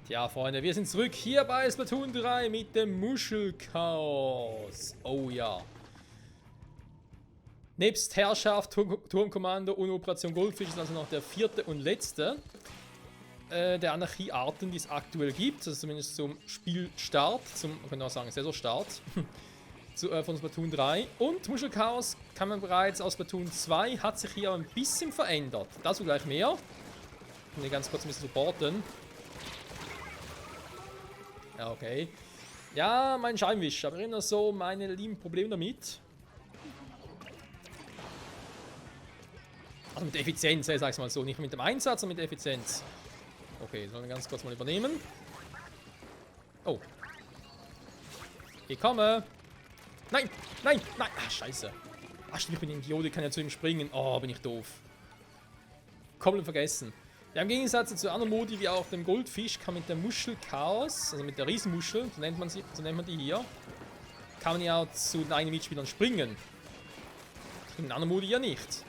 Tja, Freunde, wir sind zurück hier bei Splatoon 3 mit dem Muschelchaos. Oh ja. Nebst Herrschaft, Turmkommando und Operation Goldfisch ist also noch der vierte und letzte der Anarchiearten, die es aktuell gibt. Also zumindest zum Spielstart, man könnte auch sagen Saisonstart von Splatoon 3. Und Muschelchaos kann man bereits aus Splatoon 2, hat sich hier ein bisschen verändert. Dazu gleich mehr. Ich kann hier ganz kurz ein bisschen supporten. Ja, okay. Ja, mein Scheibenwischer. Aber immer so meine lieben Probleme damit. Also mit der Effizienz, sag ich mal so. Nicht mit dem Einsatz, sondern mit der Effizienz. Okay, sollen wir ganz kurz mal übernehmen. Oh. Ich komme. Nein, nein, nein. Ah, scheiße. Ach, stimmt, ich bin ein Idiot, ich kann ja zu ihm springen. Oh, bin ich doof. Komplett vergessen. Ja, im Gegensatz zu anderen Modi, wie auch dem Goldfisch, kann mit der Muschelchaos, also mit der Riesenmuschel, so nennt man die hier, kann man ja zu einem Mitspielern springen. In anderen Modi ja nicht.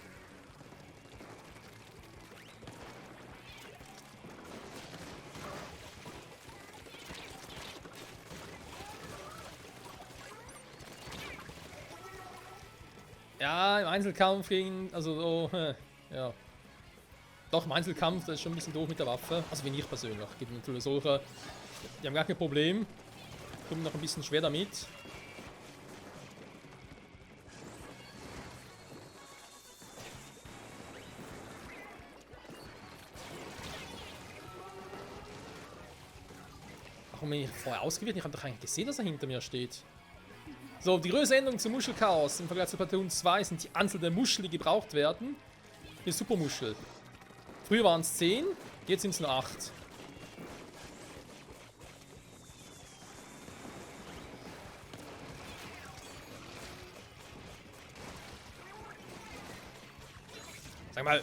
Ja, im Einzelkampf gegen, also so, ja. Doch, im Einzelkampf, das ist schon ein bisschen doof mit der Waffe. Also wie ich persönlich. Es gibt natürlich solche, die haben gar kein Problem. Kommen noch ein bisschen schwer damit. Warum bin ich vorher ausgewählt? Ich habe doch eigentlich gesehen, dass er hinter mir steht. So, die größte Änderung zum Muschelchaos im Vergleich zu Splatoon 2 sind die Anzahl der Muscheln, die gebraucht werden. Die Supermuschel. Früher waren es 10, jetzt sind es nur 8. Sag mal.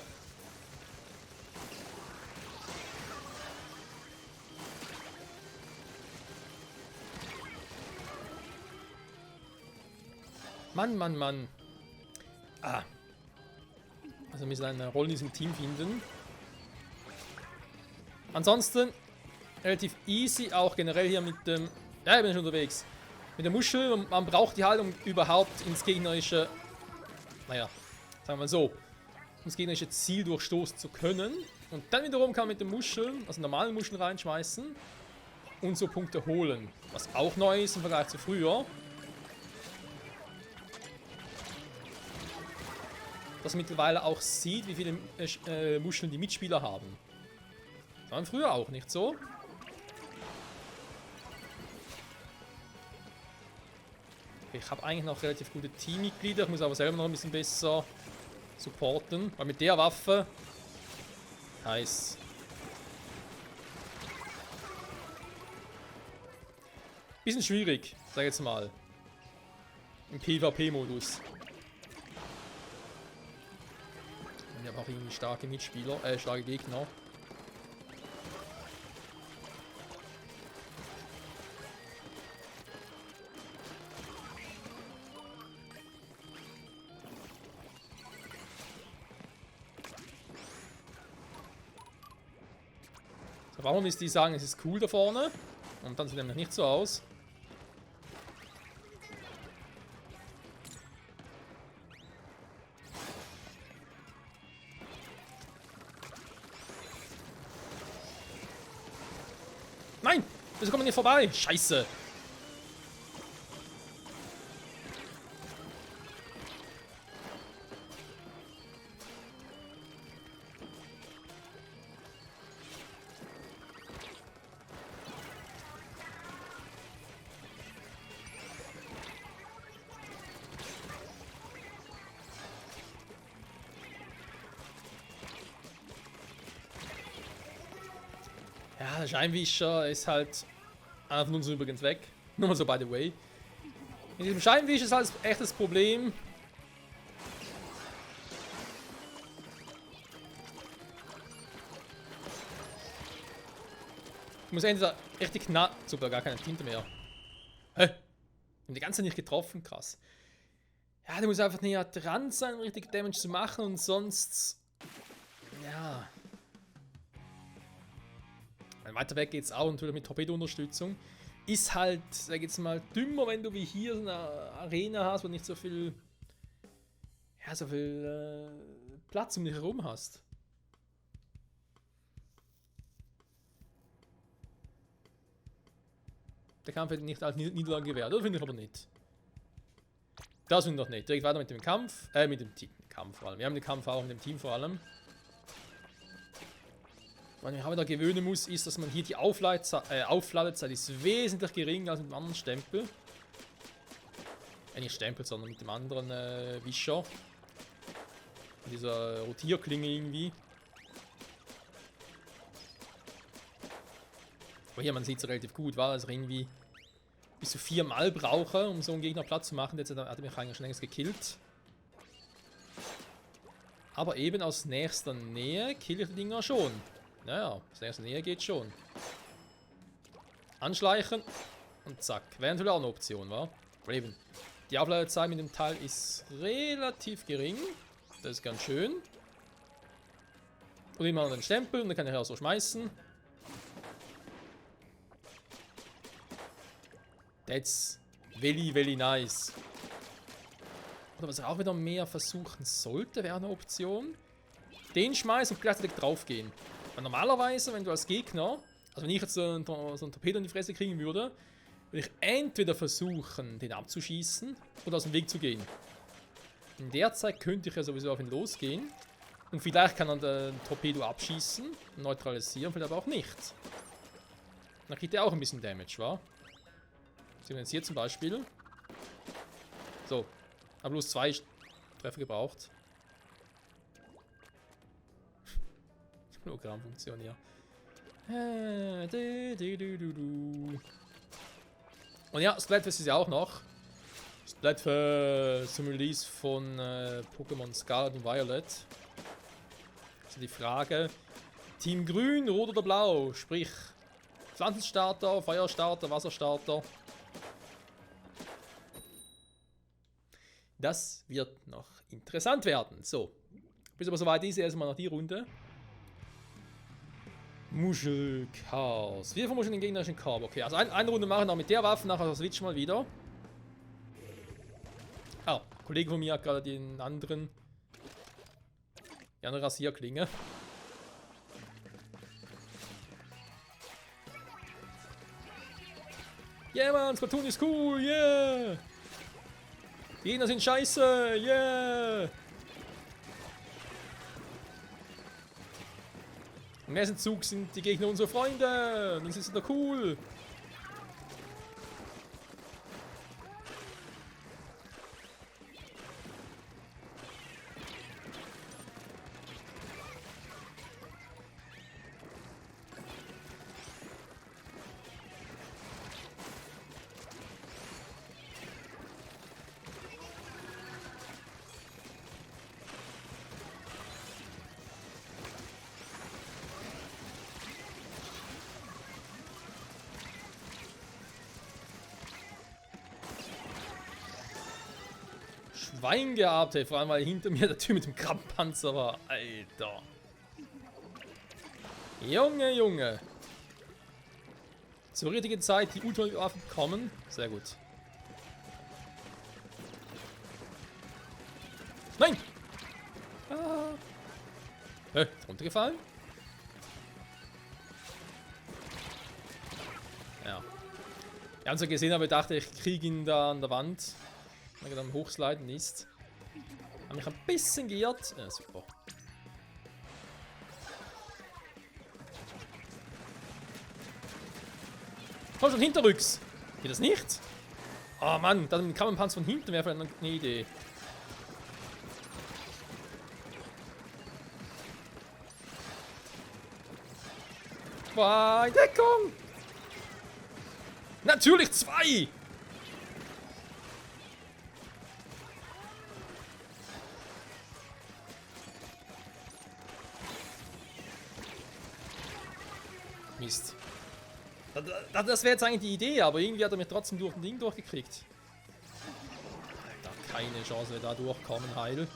Mann, Mann, Mann. Ah. Also wir müssen eine Rolle in diesem Team finden. Ansonsten relativ easy, auch generell hier mit dem... Ja, ich bin schon unterwegs. Mit der Muschel, man braucht die halt, um überhaupt ins gegnerische... Naja, sagen wir mal so. Ins gegnerische Ziel durchstoßen zu können. Und dann wiederum kann man mit den Muscheln, also normalen Muscheln reinschmeißen. Und so Punkte holen. Was auch neu ist im Vergleich zu früher. Dass man mittlerweile auch sieht, wie viele Muscheln die Mitspieler haben. Das war früher auch nicht so. Ich habe eigentlich noch relativ gute Teammitglieder. Ich muss aber selber noch ein bisschen besser supporten. Weil mit der Waffe... Heiß. Bisschen schwierig, sag ich jetzt mal. Im PvP-Modus. Wir haben auch irgendwie starke Mitspieler, starke Gegner. So, warum ist die sagen, es ist cool da vorne? Und dann sieht es nämlich nicht so aus. Nein! Wieso kommen wir nicht vorbei? Scheiße! Ja, der Scheinwischer ist halt einer von uns übrigens weg. Nur mal so by the way. Mit diesem Scheinwischer ist halt echt das Problem. Ich muss entweder richtig nah... Super, gar keine Tinte mehr. Hä? Ich hab die ganze Zeit nicht getroffen, krass. Ja, der muss einfach näher dran sein, um richtig Damage zu machen und sonst... Ja... Weiter weg geht es auch natürlich mit Torpedo-Unterstützung. Ist halt, sag jetzt mal, dümmer, wenn du wie hier eine Arena hast, wo nicht so viel, ja, so viel Platz um dich herum hast. Der Kampf hätte nicht als Niederlage gewährt, das finde ich aber nicht. Das finde ich doch nicht. Direkt weiter mit dem Kampf, mit dem Kampf vor allem. Wir haben den Kampf auch mit dem Team vor allem. Was ich aber da gewöhnen muss, ist, dass man hier die Aufladezeit ist wesentlich geringer als mit dem anderen Stempel. Nicht Stempel, sondern mit dem anderen Wischer. Mit dieser Rotierklinge irgendwie. Aber hier, man sieht es relativ gut, war also irgendwie bis zu 4 Mal brauche, um so einen Gegner platt zu machen. Jetzt hat er mich eigentlich schon längst gekillt. Aber eben aus nächster Nähe kill ich die Dinger schon. Naja, aus nächster Nähe geht schon. Anschleichen und zack. Wäre natürlich auch eine Option, wa? Aber eben, die Aufladezeit mit dem Teil ist relativ gering. Das ist ganz schön. Und immer noch den Stempel und dann kann ich auch so schmeißen. That's very nice. Oder was ich auch wieder mehr versuchen sollte, wäre eine Option. Den schmeißen und gleichzeitig draufgehen. Weil normalerweise, wenn du als Gegner, also wenn ich jetzt so einen Torpedo in die Fresse kriegen würde, würde ich entweder versuchen, den abzuschießen oder aus dem Weg zu gehen. In der Zeit könnte ich ja sowieso auf ihn losgehen. Und vielleicht kann er den Torpedo abschießen, neutralisieren, vielleicht aber auch nicht. Dann kriegt er auch ein bisschen Damage, wa? Sehen wir jetzt hier zum Beispiel. So, habe bloß 2 Treffer gebraucht. Hologrammfunktion hier. Und ja, Splatfest ist ja auch noch. Splatfest zum Release von Pokémon Scarlet und Violet. Also die Frage: Team Grün, Rot oder Blau? Sprich, Pflanzenstarter, Feuerstarter, Wasserstarter. Das wird noch interessant werden. So, bis aber soweit ist, erstmal noch die Runde. Muschelchaos. Wir vermuschen den gegnerischen Korb. Okay, also eine Runde machen wir mit der Waffe, nachher switch mal wieder. Ah, ein Kollege von mir hat gerade die andere Rasierklinge. Yeah, man, Splatoon ist cool, yeah! Die Gegner sind scheiße, yeah! Im nächsten Zug sind die Gegner unsere Freunde. Das ist doch cool. Schwein gehabt, ey. Vor allem, weil hinter mir der Typ mit dem Krabbenpanzer war. Alter. Junge, Junge. Zur richtigen Zeit die Ultra-Waffen kommen. Sehr gut. Nein! Ah. Ist runtergefallen? Ja. Wir haben es ja gesehen, aber ich dachte, ich kriege ihn da an der Wand. Wenn er am Hochsliden ist. Habe mich ein bisschen geirrt. Ja, super. Komm schon, hinterrücks! Geht das nicht? Oh Mann, dann kann man Panzer von hinten wäre vielleicht eine Idee. Boah, Deckung! Natürlich 2! Mist. Das wäre jetzt eigentlich die Idee, aber irgendwie hat er mich trotzdem durch ein Ding durchgekriegt. Alter, keine Chance, da durchkommen, heil.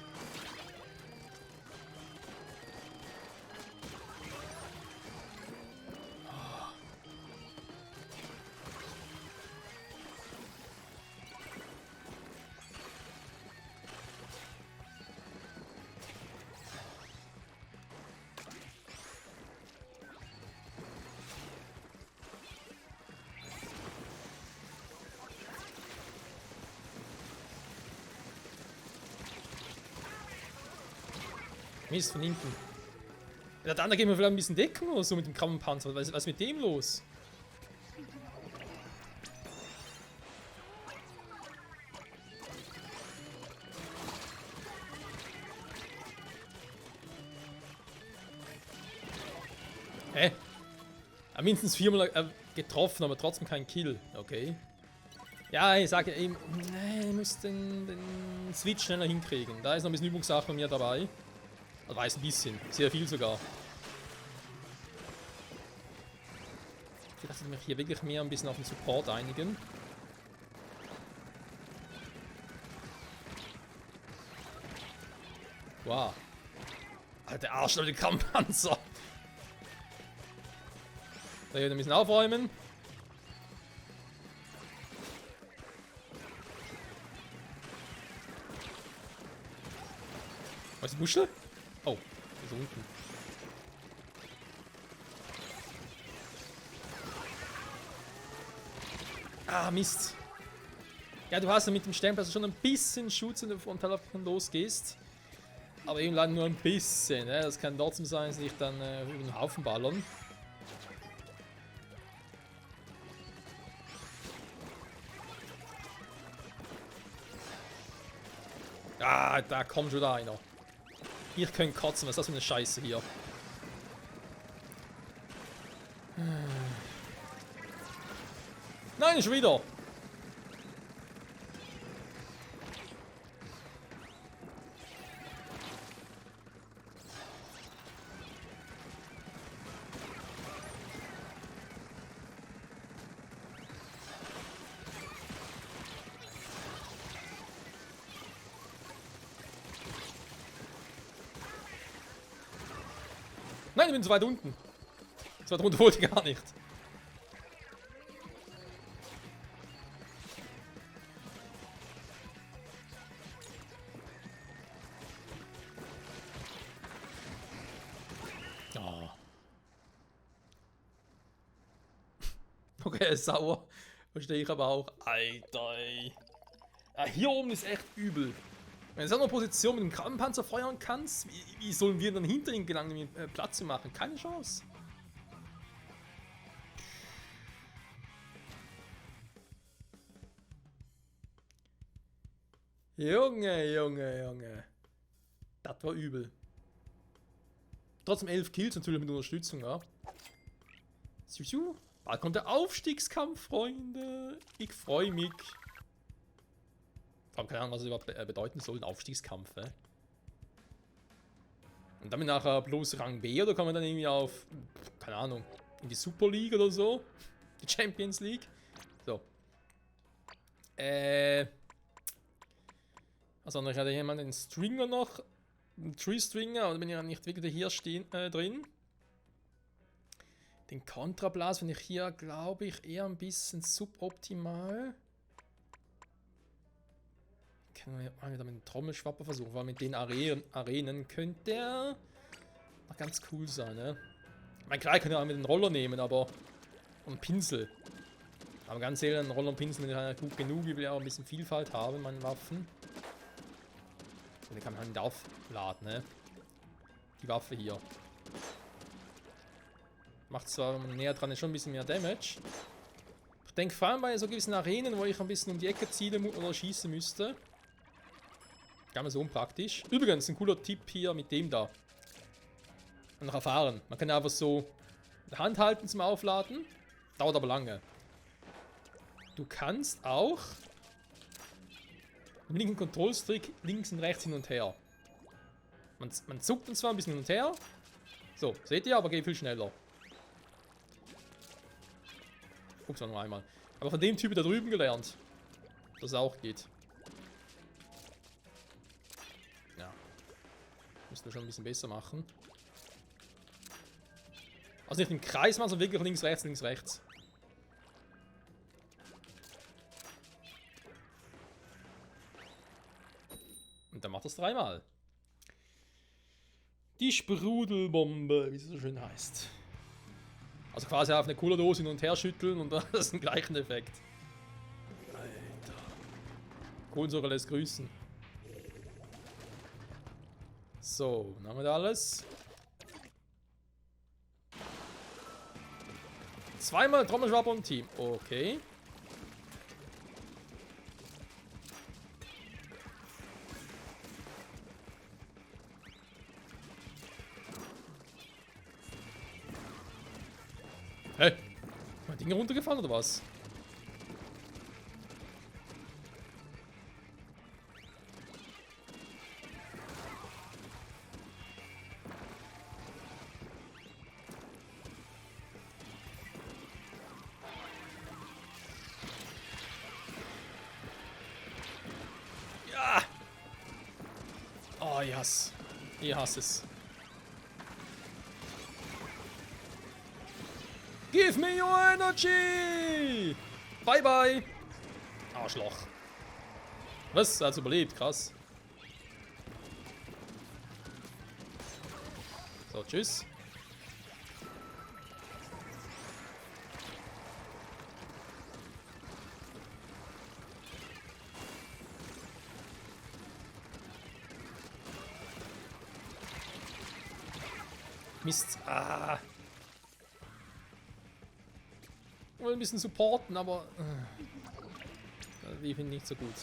Mist, von hinten. Ja, dann gehen wir vielleicht ein bisschen Deckung oder so mit dem Krabbenpanzer. Was ist mit dem los? Hä? Mindestens 4-mal getroffen, aber trotzdem kein Kill. Okay. Ja, ich sage eben, ich muss den Switch schneller hinkriegen. Da ist noch ein bisschen Übungssache von mir dabei. Also weiß ein bisschen, sehr viel sogar. Vielleicht sollte ich mich hier wirklich mehr ein bisschen auf den Support einigen. Wow. Alter, der Arsch, der Kampfpanzer. Da hier ein bisschen aufräumen. Was ist die Muschel? Oh, ist unten. Ah, Mist. Ja, du hast ja mit dem Stempel schon ein bisschen Schutz, wenn du vom Telefon losgehst. Aber eben leider nur ein bisschen. Ne? Das kann trotzdem sein, dass dich dann über den Haufen ballern. Ah, da kommt schon einer. Ich kann kotzen, was ist das für eine Scheiße hier? Nein, schon wieder! Nein, ich bin zu weit unten. So weit runter wollte ich gar nicht. Oh. Okay, er ist sauer. Verstehe ich aber auch. Alter, ey. Ja, hier oben ist echt übel. Wenn du so eine Position mit dem Krabbenpanzer feuern kannst, wie sollen wir dann hinter ihn gelangen, um Platz zu machen? Keine Chance. Junge, Junge, Junge. Das war übel. Trotzdem 11 Kills natürlich mit Unterstützung, ja. Bald kommt der Aufstiegskampf, Freunde. Ich freue mich. Ich habe keine Ahnung, was es überhaupt bedeuten soll, ein Aufstiegskampf. Und damit nachher bloß Rang B oder kann man dann irgendwie auf, keine Ahnung, in die Super League oder so? Die Champions League? So. Also, ich hatte jemanden einen Stringer noch. Einen Tree Stringer, aber da bin ich ja nicht wirklich hier drin. Den Kontrablas finde ich hier, glaube ich, eher ein bisschen suboptimal. Können wir mal wieder mit dem Trommelschwapper versuchen, weil mit den Arenen könnte der noch ganz cool sein, ne? Ich meine, klar, ich kann ja auch mit dem Roller nehmen, aber. Und einen Pinsel. Aber ganz ehrlich, ein Roller und Pinsel bin ich ja gut genug, ich will ja auch ein bisschen Vielfalt haben in meinen Waffen. Und den kann man halt nicht aufladen, ne? Die Waffe hier. Macht zwar, wenn man näher dran ist, schon ein bisschen mehr Damage. Ich denke vor allem bei so gewissen Arenen, wo ich ein bisschen um die Ecke ziehen oder schießen müsste. Gar nicht so unpraktisch. Übrigens, ein cooler Tipp hier mit dem da. Und noch erfahren. Man kann einfach so in der Hand halten zum Aufladen. Dauert aber lange. Du kannst auch mit dem linken Kontrollstick links und rechts hin und her. Man zuckt uns zwar ein bisschen hin und her. So, seht ihr, aber geht viel schneller. Ups, noch einmal. Aber von dem Typ da drüben gelernt, dass es auch geht. Ja. Müssen wir schon ein bisschen besser machen. Also nicht im Kreis machen, sondern wirklich links, rechts, links, rechts. Und dann macht das dreimal. Die Sprudelbombe, wie sie so schön heißt. Also quasi auf eine Cola-Dose hin und her schütteln und dann ist den gleichen Effekt. Alter. Kohlensäure lässt grüßen. So, dann haben wir da alles. Zweimal Trommelschwaber im Team. Okay. Hä? Ist mein Ding runtergefallen oder was? Ja! Oh, ich hasse. Ich hasse es. Give me your energy! Bye bye! Arschloch. Was? Er hat's überlebt, krass. So, tschüss. Mist. Ah. Ich will ein bisschen supporten, aber die finde ich nicht so gut.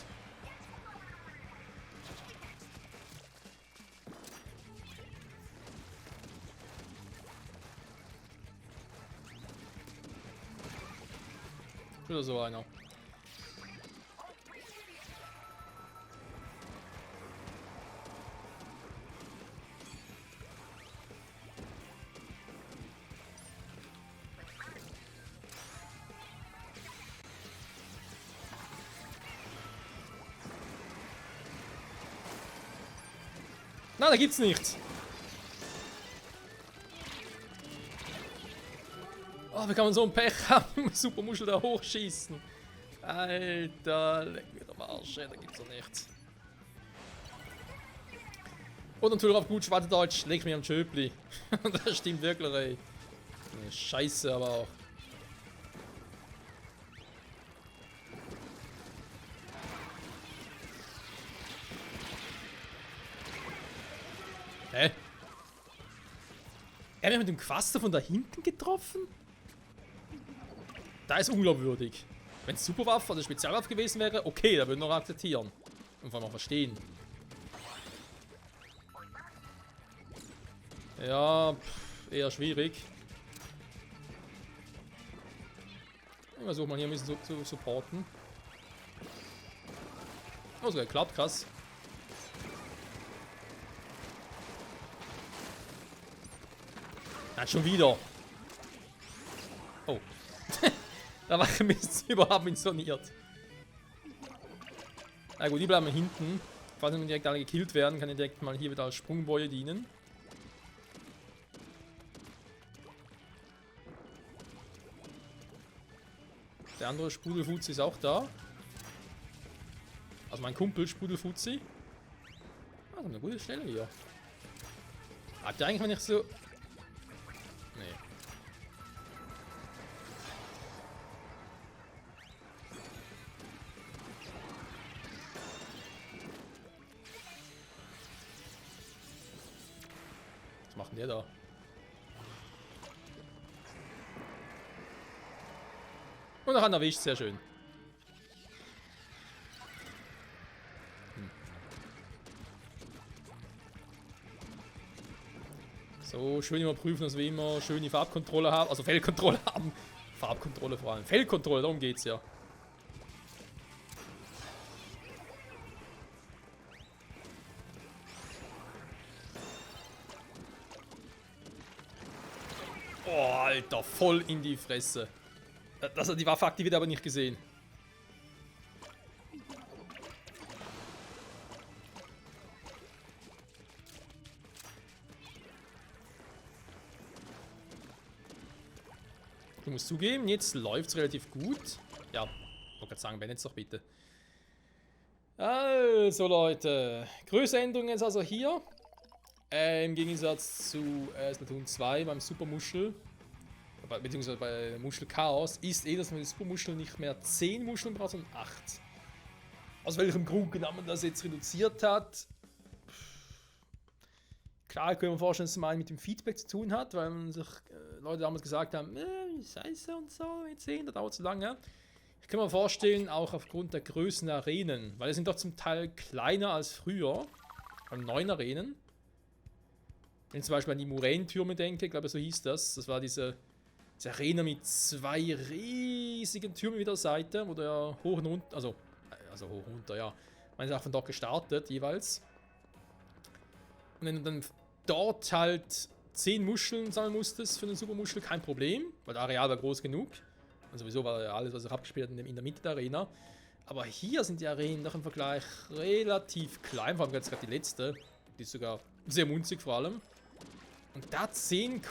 Oder so einer. Nein, da gibt's nichts. Oh, wie kann man so ein Pech haben? Super Muschel da hochschießen. Alter, leck mir am Arsch, da gibt's doch nichts. Und natürlich auf gut Schweizerdeutsch, leg mir am Schöpli. Das stimmt wirklich, ey. Scheiße, aber auch. Hä? Er hat mich mit dem Quaster von da hinten getroffen? Da ist unglaubwürdig. Wenn es Superwaffe oder Spezialwaffe gewesen wäre, okay, da würde ich noch akzeptieren. Und vor allem auch verstehen. Ja, eher schwierig. Ich versuche mal hier ein bisschen zu supporten. Oh, sogar geklappt, krass. Nein, schon wieder. Oh. Da war ein Mist überhaupt missioniert. Na gut, die bleiben hinten. Falls wir direkt alle gekillt werden, kann ich direkt mal hier wieder als Sprungboje dienen. Der andere Sprudelfuzzi ist auch da. Also mein Kumpel Sprudelfuzzi. Also eine gute Stelle hier. Habt ihr eigentlich, wenn ich so... Nee. Was macht denn der da? Und nachher erwischt, sehr schön. So, schön überprüfen, dass wir immer schöne Farbkontrolle haben, also Feldkontrolle haben. Farbkontrolle vor allem. Feldkontrolle, darum geht's ja. Oh, Alter, voll in die Fresse. Das hat die Waffe aktiviert, aber nicht gesehen. Ich muss zugeben, jetzt läuft es relativ gut. Ja, ich wollte gerade sagen, wenn jetzt doch bitte. Also Leute, Größeänderung ist also hier. Im Gegensatz zu Splatoon 2 beim Supermuschel, beziehungsweise bei Muschel Chaos, ist dass man die Supermuschel nicht mehr 10 Muscheln braucht, sondern 8. Aus welchem Grund genau man das jetzt reduziert hat, Klar, ich kann mir vorstellen, dass es mal mit dem Feedback zu tun hat, weil sich Leute damals gesagt haben, scheiße und so, jetzt sehen, das dauert zu lange. Ich kann mir vorstellen, auch aufgrund der Größen der Arenen, weil die sind doch zum Teil kleiner als früher, an neuen Arenen. Wenn ich zum Beispiel an die Muränentürme denke, ich glaube, so hieß das. Das war diese Arena mit 2 riesigen Türmen wieder der Seite, wo der hoch und runter, also hoch und runter, ja. Man ist auch von dort gestartet, jeweils. Und wenn du dann dort halt 10 Muscheln sammeln musstest für den Supermuschel, kein Problem, weil das Areal war groß genug. Und sowieso war ja alles, was ich abgespielt habe, in der Mitte der Arena. Aber hier sind die Arenen doch im Vergleich relativ klein, vor allem jetzt gerade die letzte. Die ist sogar sehr munzig vor allem. Und da 10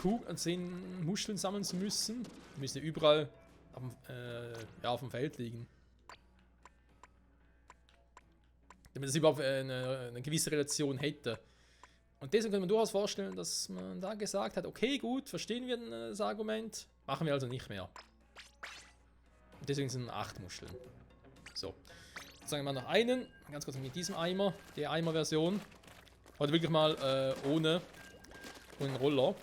Muscheln sammeln zu müssen, die müssen ja überall auf dem Feld liegen. Damit es überhaupt eine gewisse Relation hätte. Und deswegen kann man durchaus vorstellen, dass man da gesagt hat, okay, gut, verstehen wir das Argument, machen wir also nicht mehr. Und deswegen sind 8 Muscheln. So, jetzt sagen wir mal noch einen, ganz kurz mit diesem Eimer, der Eimer-Version. Heute wirklich mal ohne Roller.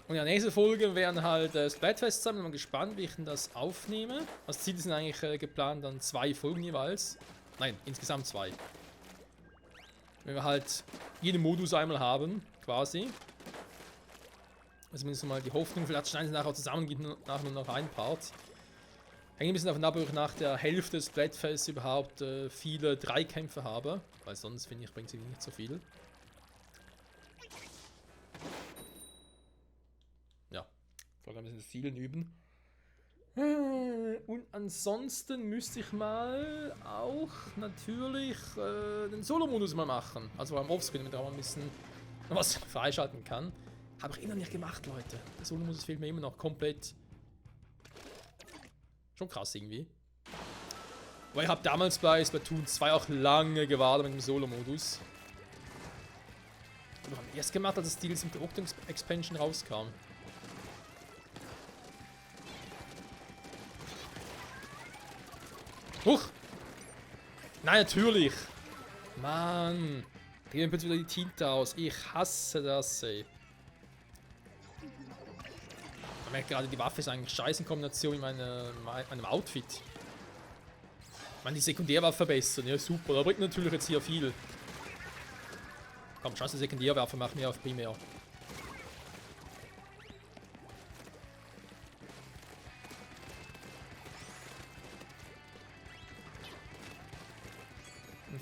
Und in der nächsten Folge werden halt Splatfest sein. Ich bin mal gespannt, wie ich denn das aufnehme. Also Ziel sind eigentlich geplant dann 2 Folgen jeweils. Nein, insgesamt 2. Wenn wir halt jeden Modus einmal haben, quasi. Also zumindest mal die Hoffnung, vielleicht schneiden sie nachher zusammen, gibt nachher nur noch ein Part. Hängt ein bisschen davon ab, ob ich nach der Hälfte des Splatfests überhaupt viele Dreikämpfe habe. Weil sonst, finde ich, bringt sie nicht so viel. Ja, vorher ein bisschen das Zielen üben. Und ansonsten müsste ich mal auch natürlich den Solo-Modus mal machen. Also am Offscreen, damit ich auch mal ein bisschen was freischalten kann. Habe ich immer nicht gemacht, Leute. Der Solo-Modus fehlt mir immer noch komplett. Schon krass irgendwie. Weil ich habe damals bei Splatoon 2 auch lange gewartet mit dem Solo-Modus. Ich habe erst gemacht, als das DLC mit der Octo-Expansion rauskam. Huch! Nein, natürlich! Mann! Da geht mir plötzlich wieder die Tinte aus. Ich hasse das, ey. Man merkt gerade, die Waffe ist eigentlich scheiße in Kombination mit meinem Outfit. Ich meine, die Sekundärwaffe verbessern, ja super. Da bringt natürlich jetzt hier viel. Komm, scheiße, die Sekundärwaffe macht mehr auf Primär.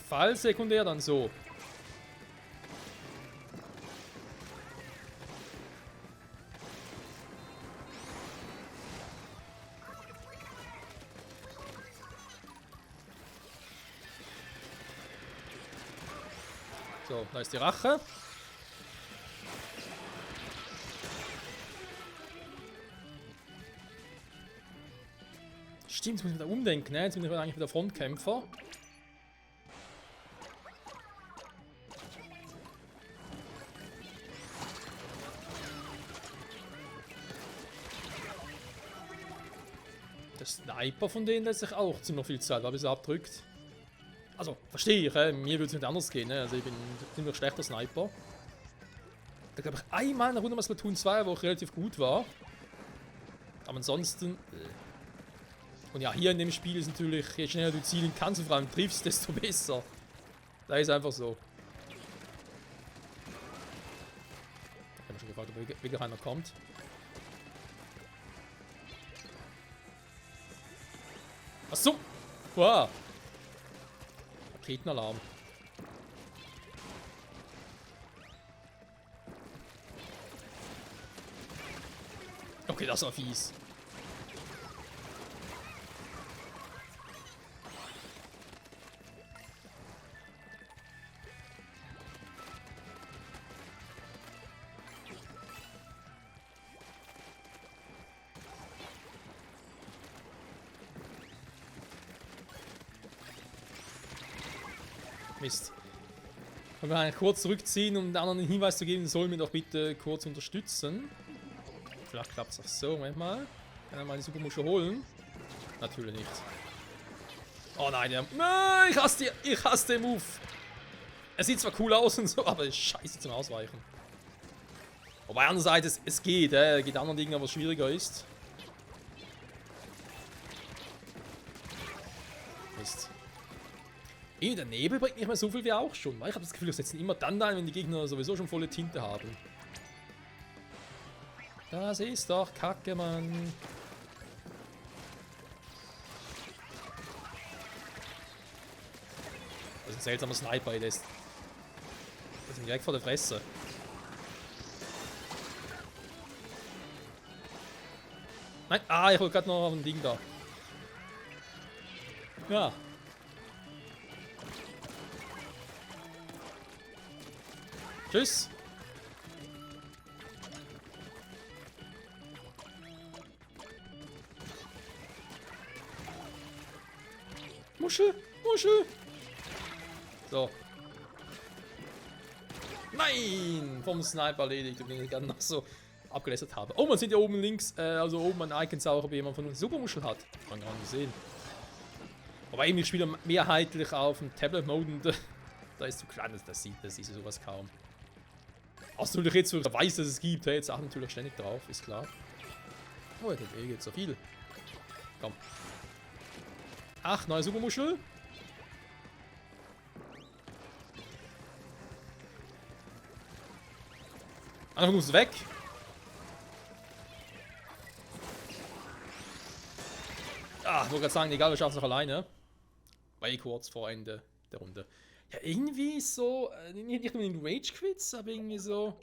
Fall sekundär dann so. So, da ist die Rache. Stimmt, jetzt muss ich wieder umdenken, ne? Jetzt bin ich eigentlich wieder Frontkämpfer. Der Sniper von denen lässt sich auch ziemlich viel Zeit, bis er abdrückt. Also, verstehe ich, mir würde es nicht anders gehen, ne? Also ich bin ein ziemlich schlechter Sniper. Da glaube ich einmal in der Runde mal Splatoon 2, wo ich relativ gut war. Aber ansonsten... Und ja, hier in dem Spiel ist natürlich, je schneller du zielen kannst und vor allem triffst, desto besser. Da ist einfach so. Ich habe mich schon gefragt, ob wirklich einer kommt. Achso! Wow! Raketenalarm. Okay, das war fies. Mist. Ich will eigentlich kurz zurückziehen, um den anderen den Hinweis zu geben, soll mir doch bitte kurz unterstützen. Vielleicht klappt es auch so. Moment mal. Kann er mal die Supermuschel holen? Natürlich nicht. Oh nein, der... Ich hasse den Move. Es sieht zwar cool aus und so, aber ist scheiße zum Ausweichen. Wobei andererseits, es geht, geht anderen Dingen, was schwieriger ist. Mist. Der Nebel bringt nicht mehr so viel wie auch schon. Weil ich habe das Gefühl, wir setzen immer dann ein, wenn die Gegner sowieso schon volle Tinte haben. Das ist doch Kacke, Mann. Das ist ein seltsamer Sniper, der ist direkt vor der Fresse. Nein, ich wollte gerade noch ein Ding da. Ja. Tschüss. Muschel, Muschel. So. Nein! Vom Sniper erledigt, den ich gerade noch so abgelästert habe. Oh, man sieht ja oben links, also oben ein Icon auch, ob jemand von uns Supermuschel hat. Kann gar nicht sehen. Aber ich spiele mehrheitlich auf dem Tablet-Mode und da ist zu klein, das sieht sowas kaum. Außer natürlich jetzt, wo ich weiß, dass es gibt, jetzt achten natürlich ständig drauf, ist klar. Oh, der geht jetzt so viel. Komm. Ach, neue Supermuschel. Einfach muss weg. Ah, ich wollte gerade sagen, egal, wir schaffen es noch alleine. Weil kurz vor Ende der Runde. Ja, irgendwie so, nicht nur in Rage Quits, aber irgendwie so.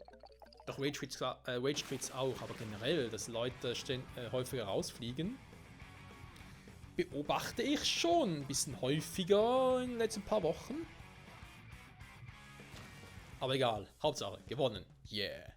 Doch, Rage Quits auch, aber generell, dass Leute häufiger rausfliegen. Beobachte ich schon ein bisschen häufiger in den letzten paar Wochen. Aber egal, Hauptsache, gewonnen. Yeah.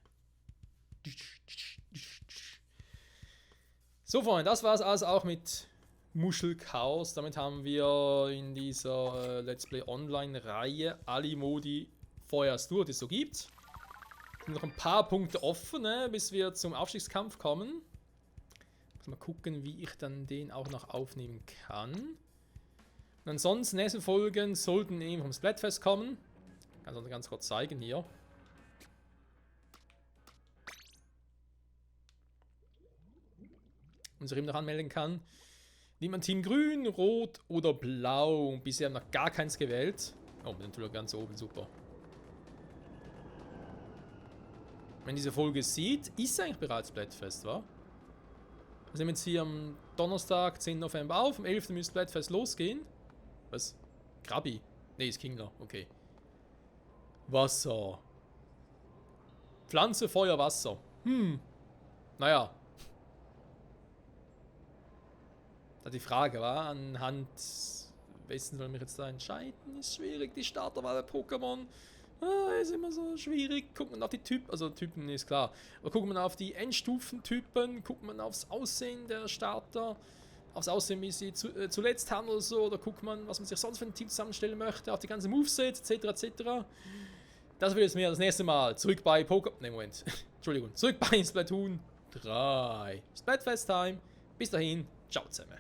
So, Freunde, das war es also auch mit Muschelchaos. Damit haben wir in dieser Let's Play Online-Reihe alle Modi vorerst durch, die es so gibt. Es sind noch ein paar Punkte offen, ne, bis wir zum Aufstiegskampf kommen. Mal gucken, wie ich dann den auch noch aufnehmen kann. Und ansonsten, nächste Folgen sollten eben vom Splatfest kommen. Kann ich ganz kurz zeigen hier. Und sich eben noch anmelden kann. Nimmt man Team Grün, Rot oder Blau. Bisher noch gar keins gewählt. Oh, natürlich ganz oben, super. Wenn diese Folge sieht, ist eigentlich bereits Splatfest, wa? Wir sind jetzt hier am Donnerstag, 10. November auf. Am 11. müsste Splatfest losgehen. Was? Krabi? Ne, ist Kingler. Okay. Wasser. Pflanze, Feuer, Wasser. Naja. Da die Frage war, anhand wessen soll mich jetzt da entscheiden? Ist schwierig, die Starterwahl bei Pokémon. Ist immer so schwierig. Guckt man auf die Typen, also Typen ist klar. Aber guckt man auf die Endstufentypen, guckt man aufs Aussehen der Starter, aufs Aussehen, wie sie zuletzt haben oder so, oder guckt man, was man sich sonst für ein Team zusammenstellen möchte, auf die ganzen Movesets, etc. etc. Das wird jetzt mehr das nächste Mal. Zurück bei Pokémon. Ne, Moment. Entschuldigung. Zurück bei Splatoon 3. Splatfest Time. Bis dahin. Ciao zusammen.